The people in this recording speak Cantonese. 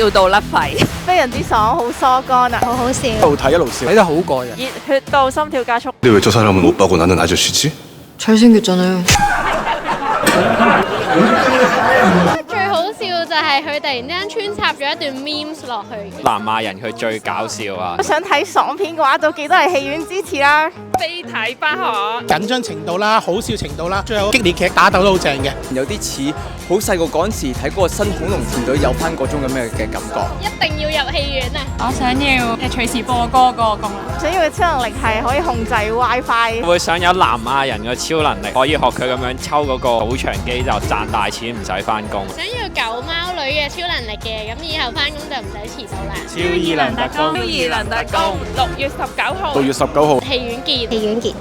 笑到甩肺，非常之爽，好疏肝啊，好好笑。一路睇一路笑，睇得好過癮。熱血到心跳加速。 근데 왜 저 사람은 오빠고 나는 아저씨지? 잘생겼잖아요. 最好笑就係佢突然之間穿插咗一段 memes 落去。南亞人佢最搞笑啊！想睇爽片嘅話，就記得嚟戲院支持啦。非睇不可。緊張程度啦，好笑程度啦，最後激烈劇打鬥都好正嘅。有啲似好細個嗰陣時睇嗰個新恐龍團隊有翻嗰種咁嘅感覺。一定要入戲院啊！我想要隨時播歌嗰個功能。想要嘅超能力係可以控制 WiFi。會想有南亞人嘅超能力，可以學佢咁樣抽嗰個賭場機就賺大錢，唔使翻工。想要狗貓女嘅超能力嘅，咁以後翻工就唔使遲到啦。超異能特工，超異能特工，6月19號。6月19號。戲院見。戲院見。